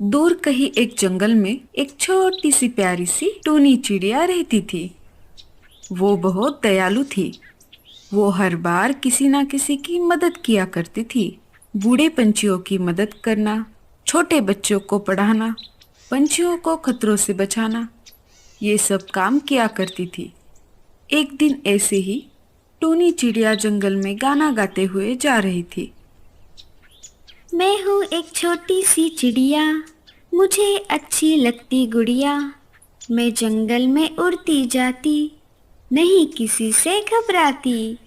दूर कहीं एक जंगल में एक छोटी सी प्यारी सी टूनी चिड़िया रहती थी। वो बहुत दयालु थी। वो हर बार किसी ना किसी की मदद किया करती थी। बूढ़े पंछियों की मदद करना, छोटे बच्चों को पढ़ाना, पंछियों को खतरों से बचाना, ये सब काम किया करती थी। एक दिन ऐसे ही टूनी चिड़िया जंगल में गाना गाते हुए जा रही थी। मैं हूँ एक छोटी सी चिड़िया, मुझे अच्छी लगती गुड़िया। मैं जंगल में उड़ती जाती, नहीं किसी से घबराती।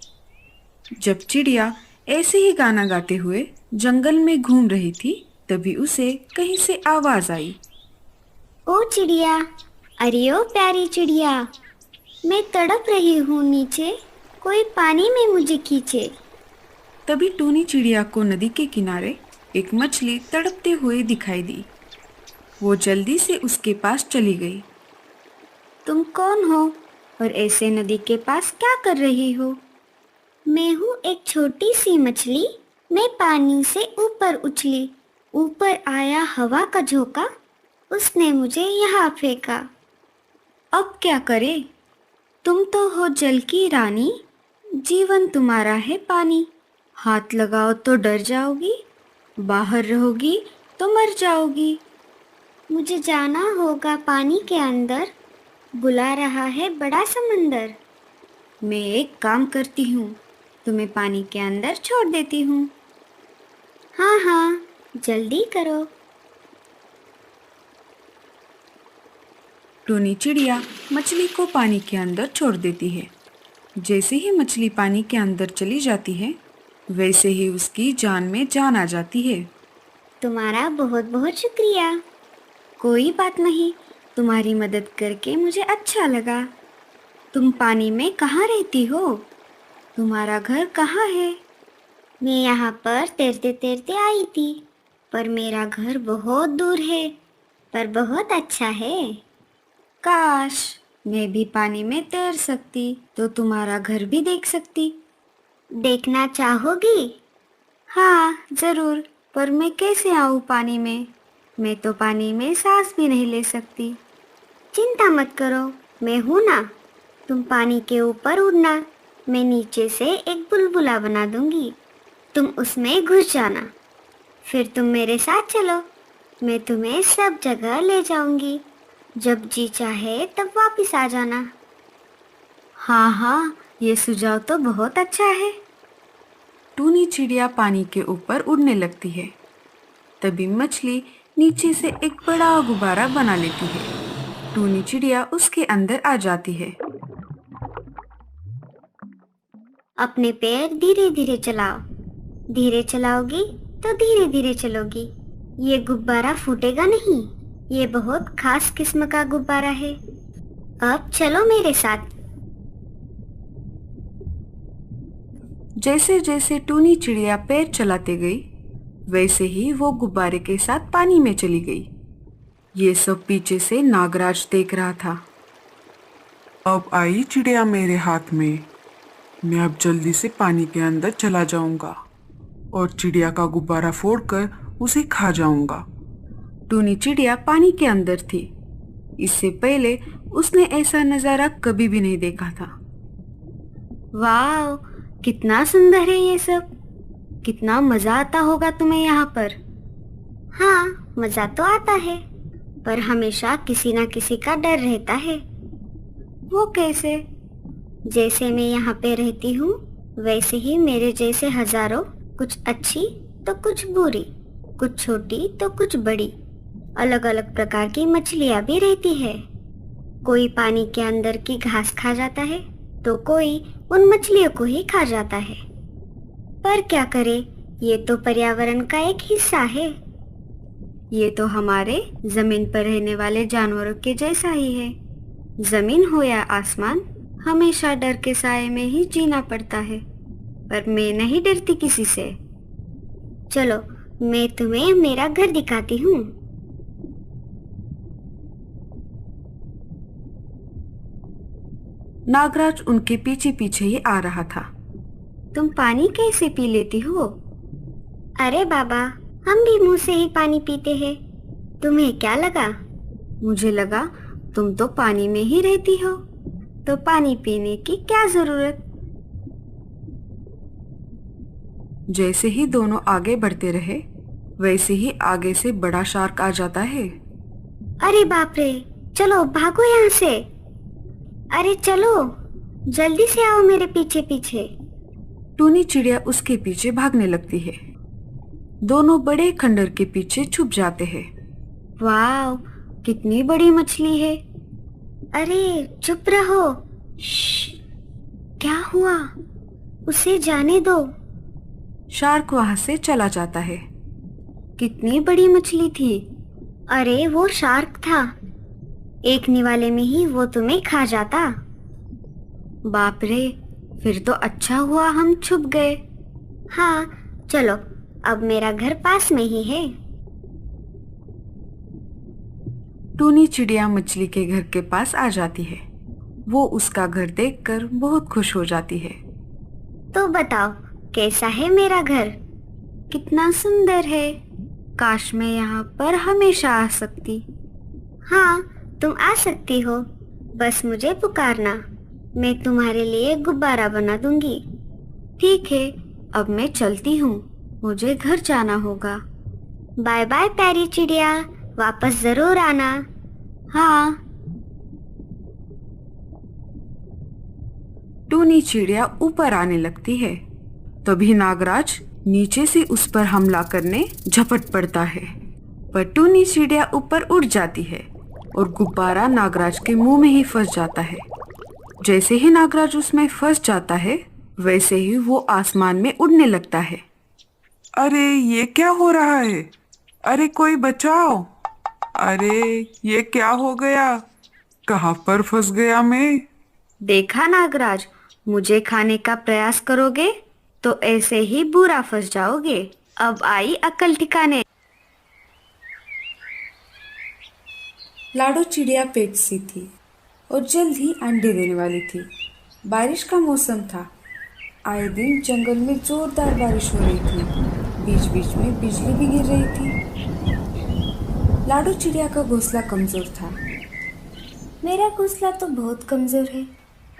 जब चिड़िया ऐसे ही गाना गाते हुए जंगल में घूम रही थी, तभी उसे कहीं से आवाज आई। ओ चिड़िया, अरे ओ प्यारी चिड़िया, मैं तड़प रही हूँ नीचे, कोई पानी में मुझे खींचे। तभी टूनी चिड़िया को नदी के किनारे एक मछली तड़पते हुए दिखाई दी। वो जल्दी से उसके पास चली गई। तुम कौन हो और ऐसे नदी के पास क्या कर रही हो? मैं हूँ एक छोटी सी मछली, मैं पानी से ऊपर उछली। ऊपर आया हवा का झोंका, उसने मुझे यहाँ फेंका। अब क्या करे? तुम तो हो जल की रानी, जीवन तुम्हारा है पानी। हाथ लगाओ तो डर जाओगी, बाहर रहोगी तो मर जाओगी। मुझे जाना होगा पानी के अंदर, बुला रहा है बड़ा समंदर। मैं एक काम करती हूँ, तुम्हें पानी के अंदर छोड़ देती हूँ। हाँ हाँ, जल्दी करो। टूनी चिड़िया मछली को पानी के अंदर छोड़ देती है। जैसे ही मछली पानी के अंदर चली जाती है, वैसे ही उसकी जान में जान आ जाती है। तुम्हारा बहुत बहुत शुक्रिया। कोई बात नहीं, तुम्हारी मदद करके मुझे अच्छा लगा। तुम पानी में कहाँ रहती हो? तुम्हारा घर कहाँ है? मैं यहाँ पर तैरते तैरते आई थी, पर मेरा घर बहुत दूर है, पर बहुत अच्छा है। काश मैं भी पानी में तैर सकती तो तुम्हारा घर भी देख सकती। देखना चाहोगी? हाँ जरूर, पर मैं कैसे आऊँ पानी में? मैं तो पानी में सांस भी नहीं ले सकती। चिंता मत करो, मैं हूँ ना। तुम पानी के ऊपर उड़ना, मैं नीचे से एक बुलबुला बना दूंगी। तुम उसमें घुस जाना, फिर तुम मेरे साथ चलो, मैं तुम्हें सब जगह ले जाऊंगी। जब जी चाहे तब वापस आ जाना। हाँ हाँ, ये सुझाव तो बहुत अच्छा है। टूनी चिड़िया पानी के ऊपर उड़ने लगती है। तभी मछली नीचे से एक बड़ा गुब्बारा बना लेती है। टूनी चिड़िया उसके अंदर आ जाती है। अपने पैर धीरे धीरे चलाओ, धीरे चलाओगी तो धीरे धीरे चलोगी। ये गुब्बारा फूटेगा नहीं, ये बहुत खास किस्म का गुब्बारा है। अब चलो मेरे साथ। जैसे जैसे टूनी चिड़िया पैर चलाते गई, वैसे ही वो गुब्बारे के साथ पानी में चली गई। ये सब पीछे से नागराज देख रहा था। अब आई चिड़िया मेरे हाथ में। मैं अब जल्दी से पानी के अंदर चला जाऊंगा और चिड़िया का गुब्बारा फोड़कर उसे खा जाऊंगा। टूनी चिड़िया पानी के अंदर थी। इससे पहले उसने ऐसा नजारा कभी भी नहीं देखा था। वाह, कितना सुंदर है ये सब। कितना मजा आता होगा तुम्हें यहाँ पर। हाँ, मजा तो आता है, पर हमेशा किसी ना किसी का डर रहता है। वो कैसे? जैसे मैं यहाँ पे रहती हूँ, वैसे ही मेरे जैसे हजारों, कुछ अच्छी तो कुछ बुरी, कुछ छोटी तो कुछ बड़ी, अलग अलग प्रकार की मछलियाँ भी रहती है। कोई पानी के अंदर की घास खा जाता है तो कोई उन मछलियों को ही खा जाता है। पर क्या करे, ये तो पर्यावरण का एक हिस्सा है। ये तो हमारे जमीन पर रहने वाले जानवरों के जैसा ही है। जमीन हो या आसमान, हमेशा डर के साए में ही जीना पड़ता है। पर मैं नहीं डरती किसी से। चलो, मैं तुम्हें मेरा घर दिखाती हूँ। नागराज उनके पीछे पीछे ही आ रहा था। तुम पानी कैसे पी लेती हो? अरे बाबा, हम भी मुंह से ही पानी पीते हैं। तुम्हें क्या लगा? मुझे लगा तुम तो पानी में ही रहती हो, तो पानी पीने की क्या जरूरत। जैसे ही दोनों आगे बढ़ते रहे वैसे ही आगे से बड़ा शार्क आ जाता है। अरे बाप रे, चलो भागो यहाँ से। अरे चलो, जल्दी से आओ मेरे पीछे पीछे। टूनी चिड़िया उसके पीछे भागने लगती है। दोनों बड़े खंडर के पीछे छुप जाते हैं। वाह, कितनी बड़ी मछली है। अरे चुप रहो। श्श, क्या हुआ? उसे जाने दो। शार्क वहां से चला जाता है। कितनी बड़ी मछली थी। अरे वो शार्क था, एक निवाले में ही वो तुम्हें खा जाता। बाप रे, फिर तो अच्छा हुआ हम छुप गए। हाँ चलो, अब मेरा घर पास में ही है। टूनी चिड़िया मछली के घर के पास आ जाती है। वो उसका घर देखकर बहुत खुश हो जाती है। तो बताओ, कैसा है मेरा घर? कितना सुंदर है। काश मैं यहाँ पर हमेशा आ सकती। हाँ, तुम आ सकती हो, बस मुझे पुकारना, मैं तुम्हारे लिए गुब्बारा बना दूंगी। ठीक है, अब मैं चलती हूँ, मुझे घर जाना होगा। बाय बाय प्यारी चिड़िया, वापस जरूर आना। हाँ। टूनी चिड़िया ऊपर आने लगती है, तभी नागराज नीचे से उस पर हमला करने झपट पड़ता है। पर टूनी चिड़िया ऊपर उड़ जाती है और गुब्बारा नागराज के मुंह में ही फंस जाता है। जैसे ही नागराज उसमें फंस जाता है वैसे ही वो आसमान में उड़ने लगता है। अरे ये क्या हो रहा है? अरे कोई बचाओ! अरे ये क्या हो गया? कहाँ पर फंस गया मैं? देखा नागराज, मुझे खाने का प्रयास करोगे तो ऐसे ही बुरा फंस जाओगे। अब आई अक्ल ठिकाने। लाडो चिड़िया पेट सी थी और जल्द ही अंडे देने वाली थी। बारिश का मौसम था। आए दिन जंगल में जोरदार बारिश हो रही थी। बीच बीच में बिजली भी गिर रही थी। लाडो चिड़िया का घोंसला कमजोर था। मेरा घोंसला तो बहुत कमजोर है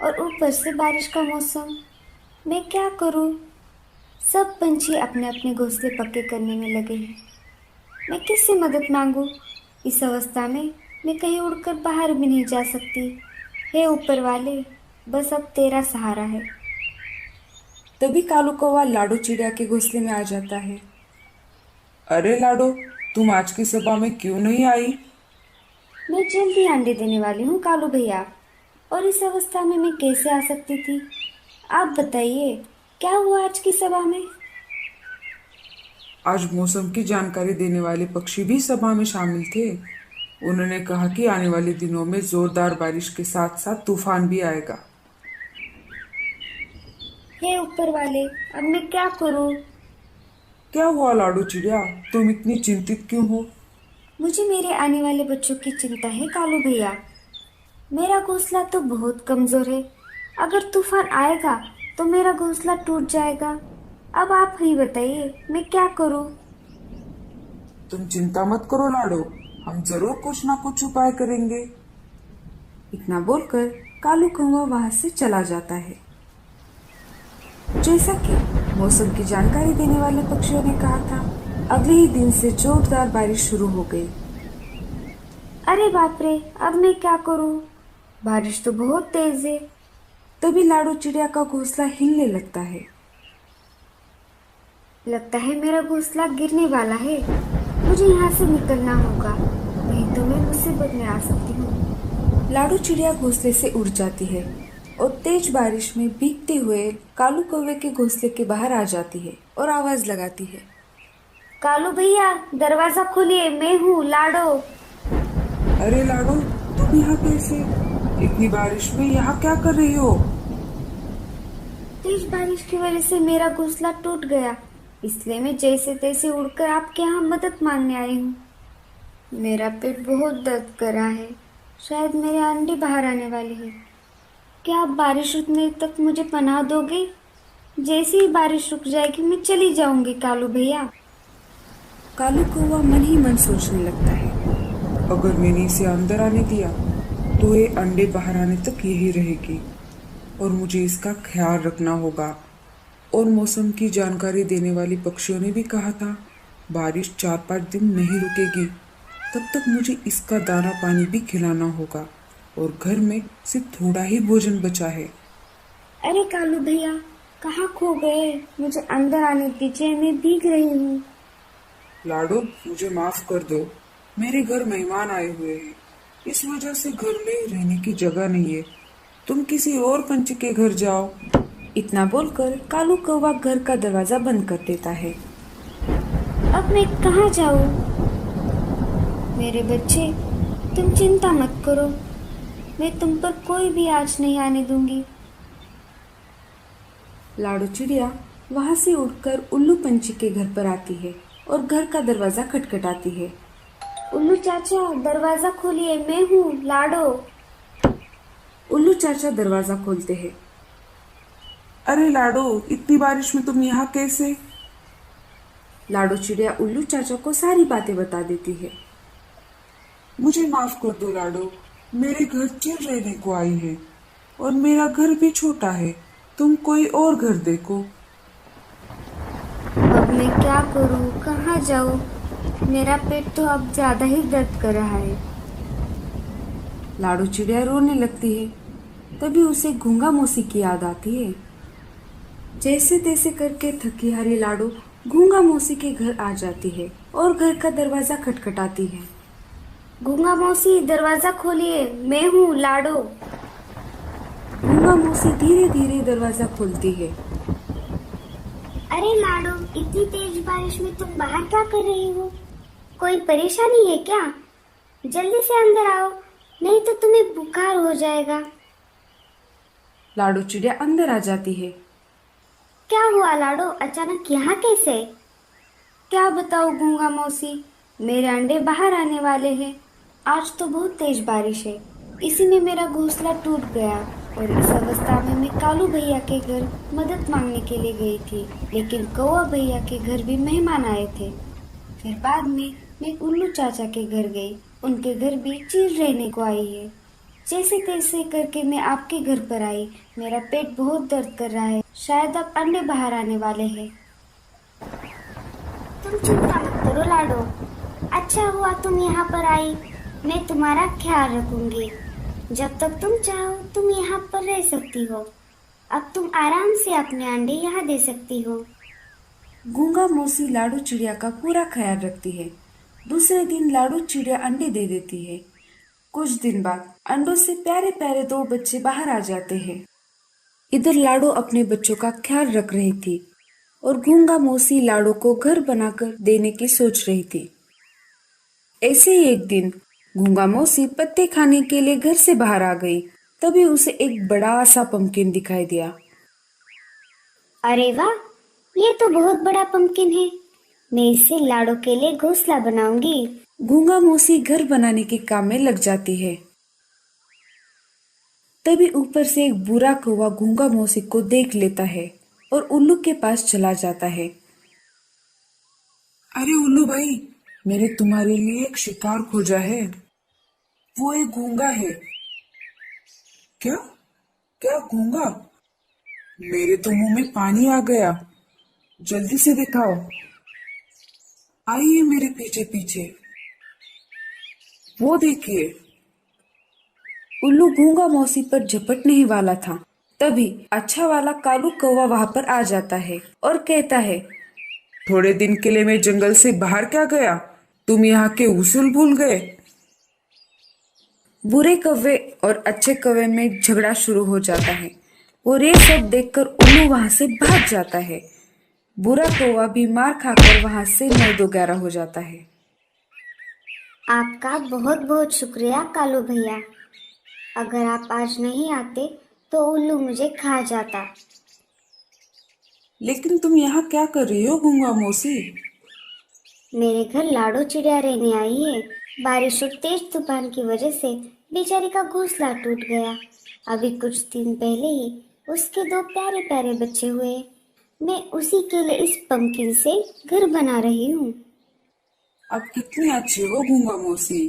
और ऊपर से बारिश का मौसम। मैं क्या करूं? सब पंछी अपने अपने घोंसले पक्के करने में लगे हैं। मैं किससे मदद मांगूं? इस अवस्था में मैं कहीं उड़कर बाहर भी नहीं जा सकती। हे ऊपर वाले, बस अब तेरा सहारा है। तभी कालू कौवा लाडो चिड़िया के घोंसले में आ जाता है। अरे लाडो, तुम आज की सभा में क्यों नहीं आई? मैं जल्दी अंडे देने वाली हूँ कालू भैया, और इस अवस्था में मैं कैसे आ सकती थी? आप बताइए, क्या हुआ आज की सभा में? आज मौसम की जानकारी देने वाले पक्षी भी सभा में शामिल थे। उन्होंने कहा कि आने वाले दिनों में जोरदार बारिश के साथ साथ तूफान भी आएगा। हे ऊपर वाले, अब मैं क्या करूं? क्या हुआ लाडो चिड़िया, तुम इतनी चिंतित क्यों हो? मुझे मेरे आने वाले बच्चों की चिंता है कालू भैया। मेरा घोंसला तो बहुत कमजोर है। अगर तूफान आएगा तो मेरा घोंसला टूट जाएगा। अब आप ही बताइए, मैं क्या करूं? तुम चिंता मत करो लाडो, हम जरूर कुछ ना कुछ उपाय करेंगे। इतना बोलकर कालू कौवा वहां से चला जाता है। जैसा कि मौसम की जानकारी देने वाले पक्षियों ने कहा था, अगले ही दिन से जोरदार बारिश शुरू हो गई। अरे बाप रे, अब मैं क्या करूं? बारिश तो बहुत तेज है। तभी लाडो चिड़िया का घोंसला हिलने लगता है। लगता है मेरा घोंसला गिरने वाला है। मुझे यहाँ से निकलना होगा, नहीं तो मैं मुसीबत में आ सकती हूँ। लाडो चिड़िया घोंसले से उड़ जाती है और तेज बारिश में भीगते हुए कालू कौवे के घोंसले के बाहर आ जाती है और आवाज लगाती है, कालू भैया, दरवाजा खोलिए, मैं हूँ लाडो। अरे लाडो, तुम यहाँ कैसे? इतनी बारिश में यहाँ क्या कर रही हो? तेज बारिश की वजह से मेरा घोंसला टूट गया, इसलिए मैं जैसे तैसे उड़कर आपके यहाँ मदद मांगने आई हूँ। मेरा पेट बहुत दर्द कर रहा है, शायद मेरे अंडे बाहर आने वाले हैं। क्या आप बारिश रुकने तक मुझे पनाह दोगे? जैसे ही बारिश रुक जाएगी मैं चली जाऊंगी कालू भैया। कालू कौवा मन ही मन सोचने लगता है। अगर मैंने इसे अंदर आने दिया तो ये अंडे बाहर आने तक यही रहेगी और मुझे इसका ख्याल रखना होगा। और मौसम की जानकारी देने वाली पक्षियों ने भी कहा था बारिश 4-5 दिन नहीं रुकेगी, तब तक मुझे इसका दाना पानी भी खिलाना होगा और घर में सिर्फ थोड़ा ही भोजन बचा है। अरे कालू भैया, कहाँ खो गए? मुझे अंदर आने दीजिए, मैं भीग रही हूँ। लाडो, मुझे माफ कर दो, मेरे घर मेहमान आए हुए हैं, इस वजह से घर में रहने की जगह नहीं है। तुम किसी और पंछी के घर जाओ। इतना बोलकर कालू कौवा घर का दरवाजा बंद कर देता है। अब मैं कहाँ जाऊँ? मेरे बच्चे, तुम चिंता मत करो, मैं तुम पर कोई भी आँच नहीं आने दूंगी। लाडो चिड़िया वहां से उड़कर उल्लू पंछी के घर पर आती है और घर का दरवाजा खटखटाती है। उल्लू चाचा, दरवाजा खोलिए, मैं हूँ लाडो। उल्लू चाचा दरवाजा खोलते हैं। अरे लाडो, इतनी बारिश में तुम यहाँ कैसे? लाडो चिड़िया उल्लू चाचा को सारी बातें बता देती है। मुझे माफ कर दो लाडो, मेरे घर चिड़ रहने को आई है और मेरा घर भी छोटा है, तुम कोई और घर देखो। अब मैं क्या करूँ, कहाँ जाऊँ? मेरा पेट तो अब ज्यादा ही दर्द कर रहा है। लाडो चिड़िया रोने लगती है। तभी उसे गूंगा मौसी की याद आती है। जैसे तैसे करके थकी हारी लाडो गूंगा मौसी के घर आ जाती है और घर का दरवाजा खटखटाती है। गूंगा मौसी, दरवाजा खोलिए, मैं हूँ लाडो। गूंगा मौसी धीरे धीरे दरवाजा खोलती है। अरे लाडो, इतनी तेज बारिश में तुम बाहर क्या कर रही हो? कोई परेशानी है क्या? जल्दी से अंदर आओ, नहीं तो तुम्हें बुखार हो जाएगा। लाडो चिड़िया अंदर आ जाती है। क्या हुआ लाडो, अचानक यहाँ कैसे? क्या बताओ गूंगा मौसी, मेरे अंडे बाहर आने वाले हैं। आज तो बहुत तेज बारिश है, इसी में मेरा घोंसला टूट गया और इस अवस्था में मैं कालू भैया के घर मदद मांगने के लिए गई थी, लेकिन कौवा भैया के घर भी मेहमान आए थे। फिर बाद में मैं उल्लू चाचा के घर गई, उनके घर भी चिड़ रहने को आई है। जैसे तैसे करके मैं आपके घर पर आई। मेरा पेट बहुत दर्द कर रहा है, शायद अब अंडे बाहर आने वाले हैं। तुम चिंता मत करो लाडो, अच्छा हुआ तुम यहाँ पर आई, मैं तुम्हारा ख्याल रखूंगी। जब तक तुम चाहो तुम यहाँ पर रह सकती हो। अब तुम आराम से अपने अंडे यहाँ दे सकती हो। गूंगा मौसी लाडो चिड़िया का पूरा ख्याल रखती है। दूसरे दिन लाडो चिड़िया अंडे दे देती है। कुछ दिन बाद अंडों से प्यारे प्यारे 2 बच्चे बाहर आ जाते हैं। इधर लाडो अपने बच्चों का ख्याल रख रही थी और गूंगा मौसी लाडो को घर बनाकर देने की सोच रही थी। ऐसे ही एक दिन गूंगा मौसी पत्ते खाने के लिए घर से बाहर आ गई। तभी उसे एक बड़ा सा पंपकिन दिखाई दिया। अरे वाह, ये तो बहुत बड़ा पंपकिन है, मैं इससे लाडो के लिए घोंसला बनाऊंगी। गूंगा मौसी घर बनाने के काम में लग जाती है। तभी ऊपर से एक बुरा कौवा गूंगा मौसी को देख लेता है और उल्लू के पास चला जाता है। अरे उल्लू भाई, मैंने तुम्हारे लिए एक शिकार खोजा है, वो एक गूंगा है। क्या? क्या गूंगा? मेरे तो मुंह में पानी आ गया, जल्दी से दिखाओ। आइए मेरे पीछे पीछे, वो देखिए। उल्लू गूंगा मौसी पर झपटने ही वाला था, तभी अच्छा वाला कालू कौवा वहां पर आ जाता है और कहता है, थोड़े दिन के लिए मैं जंगल से बाहर क्या गया, तुम यहाँ के उसूल भूल गए। बुरे कौवे और अच्छे कौवे में झगड़ा शुरू हो जाता है और ये सब देखकर उल्लू वहां से भाग जाता है। बुरा कौवा भी मार खाकर वहां से 9-11 हो जाता है। आपका बहुत बहुत शुक्रिया कालू भैया, अगर आप आज नहीं आते तो उल्लू मुझे खा जाता। लेकिन तुम यहाँ क्या कर रही हो गूंगा मौसी? मेरे घर लाडो चिड़िया रहने आई है। बारिश और तेज तूफान की वजह से बेचारी का घोंसला टूट गया। अभी कुछ दिन पहले ही उसके 2 प्यारे प्यारे बच्चे हुए। मैं उसी के लिए इस पंपकिन से घर बना रही हूँ। आप कितनी अच्छी हो गूंगा मौसी।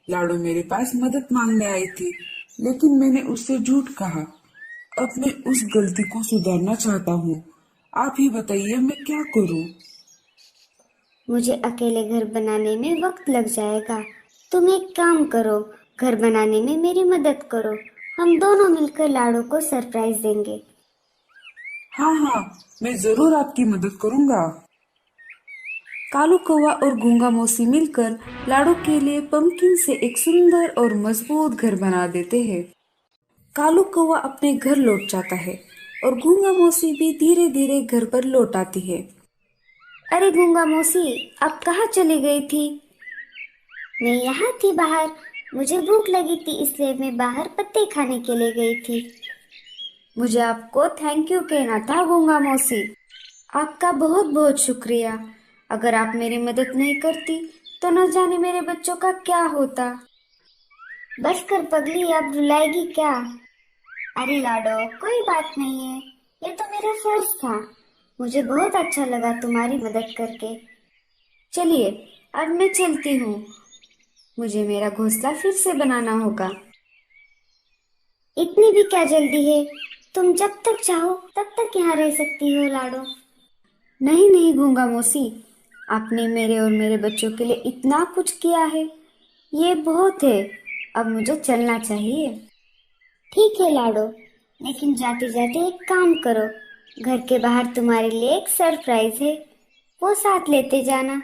लाडो मेरे पास मदद मांगने आई थी, लेकिन मैंने उससे झूठ कहा। अब मैं उस गलती को सुधारना चाहता हूँ। आप ही बताइए मैं क्या करूँ। मुझे अकेले घर बनाने में वक्त लग जाएगा। तुम एक काम करो, घर बनाने में मेरी मदद करो। हम दोनों मिलकर लाडो को सरप्राइज देंगे। हाँ हाँ, मैं जरूर आपकी मदद करूँगा। कालू कौवा और गूंगा मौसी मिलकर लाडो के लिए पंपकिन से एक सुंदर और मजबूत घर बना देते हैं। कालू कौवा अपने घर लौट जाता है और गूंगा मौसी भी धीरे धीरे घर पर लौट आती है। अरे गूंगा मौसी, अब कहाँ चली गई थी? मैं यहाँ थी बाहर। मुझे भूख लगी थी, इसलिए मैं बाहर पत्ते खाने के लिए गई थी। मुझे आपको थैंक यू कहना था गूंगा मौसी। आपका बहुत बहुत शुक्रिया। अगर आप मेरी मदद नहीं करती तो न जाने मेरे बच्चों का क्या होता। बस कर पगली, अब रुलाएगी क्या? अरे लाडो, कोई बात नहीं है। ये तो मेरा फर्ज था। मुझे बहुत अच्छा लगा तुम्हारी मदद करके। चलिए, अब मैं चलती हूँ। मुझे मेरा घोंसला फिर से बनाना होगा। इतनी भी क्या जल्दी है? तुम जब तक चाहो तब तक यहाँ रह सकती हो लाडो। नहीं नहीं गूंगा मौसी, आपने मेरे और मेरे बच्चों के लिए इतना कुछ किया है, ये बहुत है। अब मुझे चलना चाहिए। ठीक है लाडो, लेकिन जाते जाते एक काम करो। घर के बाहर तुम्हारे लिए एक सरप्राइज है, वो साथ लेते जाना।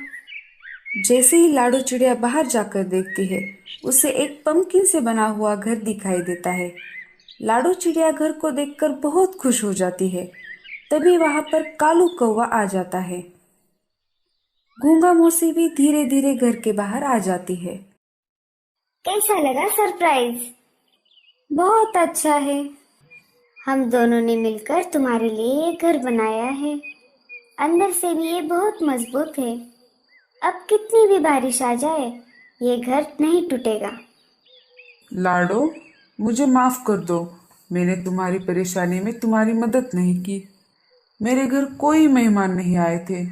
जैसे ही लाडो चिड़िया बाहर जाकर देखती है, उसे एक पंपकिन से बना हुआ घर दिखाई देता है। लाडो चिड़िया घर को देखकर बहुत खुश हो जाती है। तभी वहां पर कालू कौवा आ जाता है। गूंगा मौसी भी धीरे धीरे घर के बाहर आ जाती है। कैसा लगा सरप्राइज? बहुत अच्छा है। हम दोनों ने मिलकर तुम्हारे लिए ये घर बनाया है। अंदर से भी ये बहुत मजबूत है। अब कितनी भी बारिश आ जाए, ये घर नहीं टूटेगा। लाडो, मुझे माफ कर दो। मैंने तुम्हारी परेशानी में तुम्हारी मदद नहीं की। मेरे घर कोई मेहमान नहीं आए थे।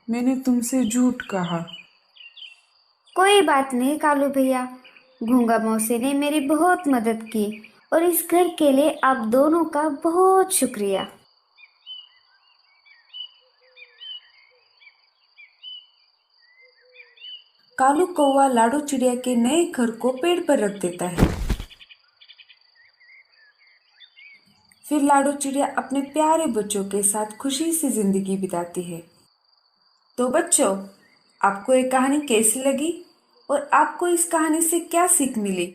मैंने तुमसे झूठ कहा। कोई बात नहीं कालू भैया, गूंगा मौसी ने मेरी बहुत मदद की और इस घर के लिए आप दोनों का बहुत शुक्रिया। कालू कौवा लाडो चिड़िया के नए घर को पेड़ पर रख देता है। फिर लाडो चिड़िया अपने प्यारे बच्चों के साथ खुशी से जिंदगी बिताती है। तो बच्चों, आपको ये कहानी कैसी लगी और आपको इस कहानी से क्या सीख मिली?